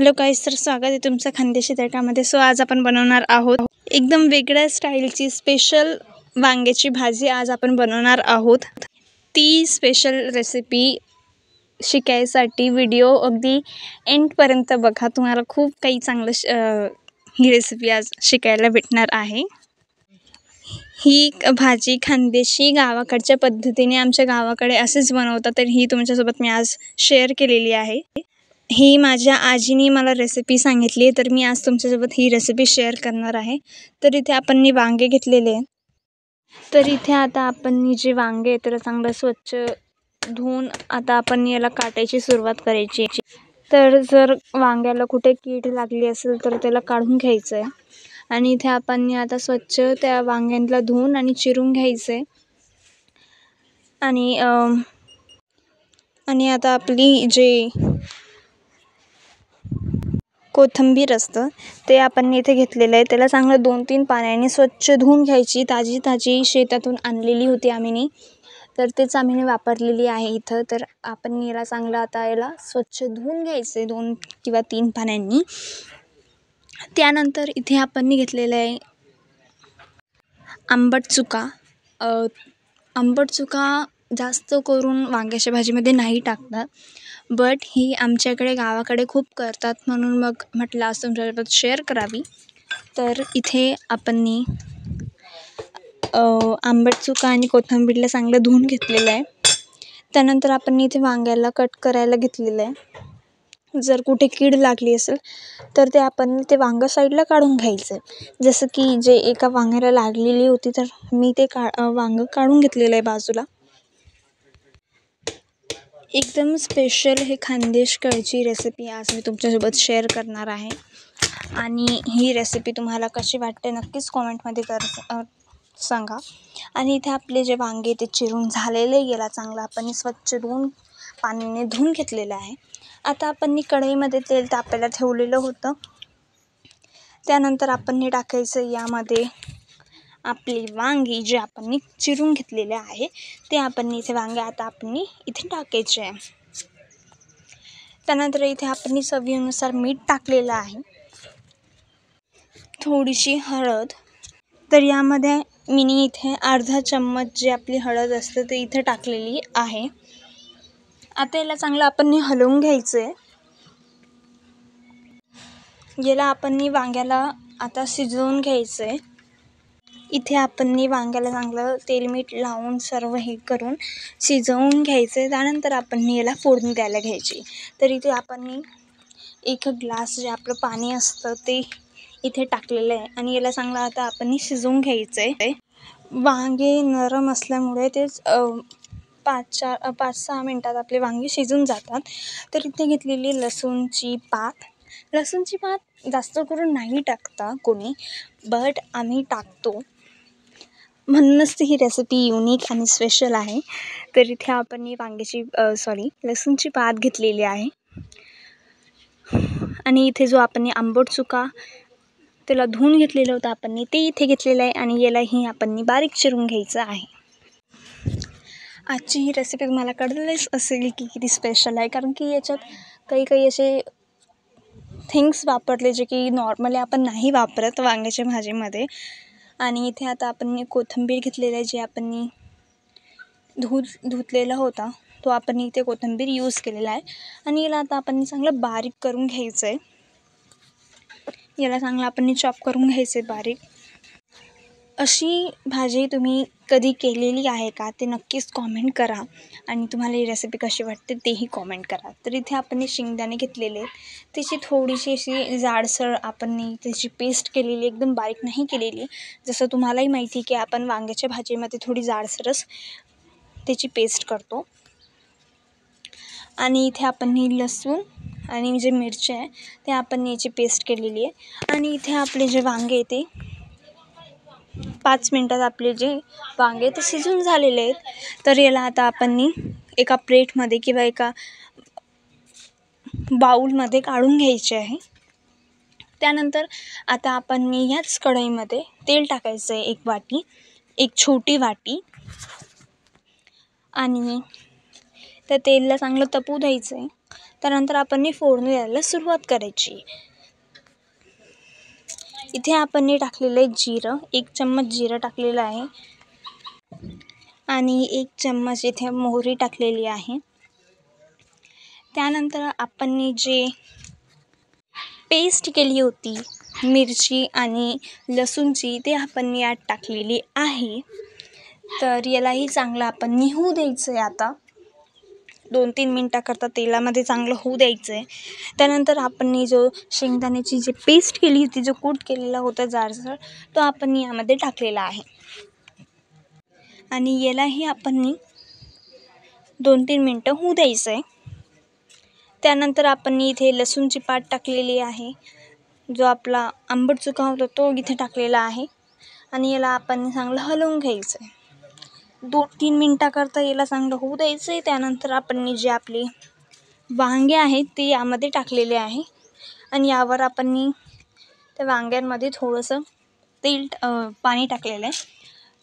Hello गाईस, तर स्वागत आहे तुमचं खानदेशी तडकामध्ये। सो आज आपण बनवणार आहोत एकदम वेगळ्या स्टाईलची स्पेशल वांग्याची भाजी। आज आपण बनवणार आहोत ती स्पेशल रेसिपी शिकायसाठी व्हिडिओ अगदी एंडपर्यंत बघा। तुम्हाला खूप काही चांगलं ही रेसिपी आज शिकायला भेटणार आहे। ही भाजी खानदेशी गावाकडच्या पद्धतीने आमच्या गावाकडे असेच बनवतात, तर ही तुमच्यासोबत मी आज शेअर केलेली आहे। ही माझ्या आजीने मला रेसिपी सांगितली, तर मी आज तुमच्यासोबत ही रेसिपी शेअर करणार आहे। तर इथे आपण वांगे घेतलेले, तर इथे आता आपण जे वांगे आहे त्याला चांगलं स्वच्छ धुवून आता आपण याला काटायची सुरुवात करायची। तर जर वांग्याला कुठे कीड लागली असेल तर त्याला काढून घ्यायचं आहे। आणि इथे आपण आता स्वच्छ त्या वांग्यांना धुवून आणि चिरून घ्यायचं आहे। आणि आता आपली जे कोथिंबीर असतं ते आपण इथे घेतलेलं आहे, त्याला चांगलं 2-3 पाण्याने स्वच्छ धुवून घ्यायची। ताजी शेतातून आणलेली होती आम्हीने, तर तेच आम्हीने वापरलेली आहे इथं। तर आपण याला चांगलं आता याला स्वच्छ धुवून घ्यायचे 2 किंवा 3 पाण्यांनी। त्यानंतर इथे आपण घेतलेलं आहे आंबट चुका। आंबट चुका जास्त करून वांग्याच्या भाजीमध्ये नाही टाकतात, बट ही आमच्याकडे गावाकडे खूप करतात, म्हणून मग म्हटलं आज तुमच्यासोबत शेअर करावी। तर इथे आपण आंबट चुका आणि कोथिंबीरला चांगलं धुवून घेतलेलं आहे। त्यानंतर आपण इथे वांग्याला कट करायला घेतलेलं आहे। जर कुठे कीड लागली असेल तर ते आपण ते वांगं साईडला काढून घ्यायचं आहे। जसं की जे एका वांग्याला लागलेली होती, तर मी ते वांगं काढून घेतलेलं आहे बाजूला। एकदम स्पेशल हे खानदेशकडची रेसिपी आज मी तुमच्यासोबत शेअर करणार आहे। आणि ही रेसिपी तुम्हाला कशी वाटते नक्कीच कॉमेंटमध्ये सांगा। आणि इथे आपले जे वांगे ते चिरून झालेले, याला चांगलं आपण स्वच्छ धुवून पाण्याने धुवून घेतलेलं आहे। आता आपण कढईमध्ये तेल तापायला ठेवलेलं होतं। त्यानंतर आपण हे टाकायचं यामध्ये आपली वांगी जे आपण चिरून घेतलेले आहे, ते आपण इथे वांगे आता आपण इथे टाकायचे आहे। त्यानंतर इथे आपण चवीनुसार मीठ टाकलेलं आहे, थोडीशी हळद। तर यामध्ये मी इथे अर्धा चम्मच जे आपली हळद असते ते इथे टाकलेली आहे। आता याला चांगलं आपण हलवून घ्यायचं आहे। याला आपण वांग्याला आता शिजवून घ्यायचं आहे। इथे आपण वांग्याला चांगलं तेल मीठ लावून सर्व हे करून शिजवून घ्यायचं आहे। त्यानंतर आपण याला फोडणी द्यायला घ्यायची। तर इथे आपण 1 ग्लास जे आपलं पाणी असतं ते इथे टाकलेलं आहे आणि याला चांगलं आता आपण शिजवून घ्यायचं आहे। वांगे नरम असल्यामुळे तेच 5-6 मिनटात आपले वांगे शिजून जातात। तर इथे घेतलेली लसूणची पात जास्त करून नाही टाकता कोणी, बट आम्ही टाकतो, म्हणूनच ही रेसिपी युनिक आणि स्पेशल आहे। तर इथे आपण लसूणची पात घेतलेली आहे। आणि इथे जो आपण आंबट चुका त्याला धुवून घेतलेलं होतं आपण ते इथे घेतलेलं आहे आणि यालाही आपण बारीक चिरून घ्यायचं आहे। आजची ही रेसिपी तुम्हाला कळलंच असेल की किती स्पेशल आहे, कारण की याच्यात काही असे थिंग्स वापरले जे की नॉर्मली आपण नाही वापरत वांग्याच्या भाजीमध्ये। आणि इथे आता आपण कोथिंबीर घेतलेलं आहे, जे आपण धुतलेला होता तो आपण इथे कोथिंबीर यूज केलेला आहे। आणि याला आता आपण चांगलं बारीक करून घ्यायचं आहे। याला चांगलं आपण चॉप करून घ्यायचं आहे बारीक। अशी भाजी तुम्ही कधी केलेली आहे का ते नक्कीच कॉमेंट करा, आणि तुम्हाला ही रेसिपी कशी वाटते तेही कॉमेंट करा। तर इथे आपण शेंगदाणे घेतलेले, त्याची थोडीशी अशी जाडसर आपण त्याची पेस्ट केलेली, एकदम बारीक नाही केलेली। जसं तुम्हालाही माहिती की आपण वांग्याच्या भाजीमध्ये थोडी जाडसरच त्याची पेस्ट करतो। आणि इथे आपण लसूण आणि जे मिरची आहे ते आपण याची पेस्ट केलेली आहे। आणि इथे आपले जे वांगे ते 5 मिनटात आपले जे वांगे ते शिजून झालेले आहेत। तर याला आता आपण एका प्लेटमध्ये किंवा एका बाउलमध्ये काढून घ्यायचे आहे। त्यानंतर आता आपण ह्याच कढईमध्ये तेल टाकायचं आहे 1 वाटी, 1 छोटी वाटी। आणि त्या तेलला चांगलं तपू द्यायचं आहे। त्यानंतर आपण फोडणी द्यायला सुरुवात करायची. इथे आपण टाकलेलं आहे जिरं, 1 चम्मच जिरं टाकलेलं आहे आणि 1 चम्मच इथे मोहरी टाकलेली आहे. त्यानंतर आपण जे पेस्ट केली होती मिरची आणि लसूणची ते आपण यात टाकलेली आहे. तर यालाही चांगलं आपण होऊ द्यायचं आहे. आता 2-3 मिनटाकरता तेलामध्ये चांगलं होऊ द्यायचं आहे. त्यानंतर आपण जो शेंगदाण्याची जी पेस्ट केली होती, जो कूट केलेला होता जाडसर, तो आपण यामध्ये टाकलेला आहे आणि यालाही आपण 2-3 मिनटं होऊ द्यायचं आहे. त्यानंतर आपण इथे लसूणची पात टाकलेली आहे. जो आपला आंबट चुका होता तो इथे टाकलेला आहे आणि याला आपण चांगलं हलवून घ्यायचं आहे. 2-3 मिनटाकरता याला चांगलं होऊ द्यायचं आहे. त्यानंतर आपण जे आपले वांगे आहेत ते यामध्ये टाकलेले आहे आणि यावर आपण त्या वांग्यांमध्ये थोडंसं पाणी टाकलेलं आहे.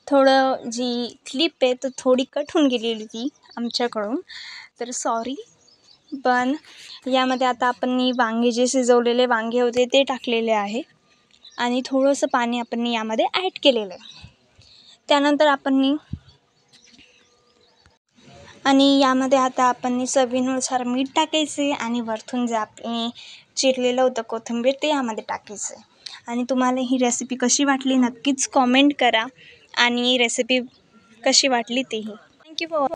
थोडं जी क्लिप आहे तर थोडी कट होऊन गेलेली ती आमच्याकडून, तर सॉरी. पण यामध्ये आता आपण वांगे जे शिजवलेले वांगे होते ते टाकलेले आहे आणि थोडंसं पाणी आपण यामध्ये ॲड केलेलं आहे. त्यानंतर आपण यामध्ये आता आपण चवीनुसार मीठ टाकायचे आणि वरतून जे आपण चिरलेलं होतं कोथिंबीर ते यामध्ये टाकायचं आहे. आणि तुम्हाला ही रेसिपी कशी वाटली नक्कीच कॉमेंट करा आणि रेसिपी कशी वाटली तेही. Thank you for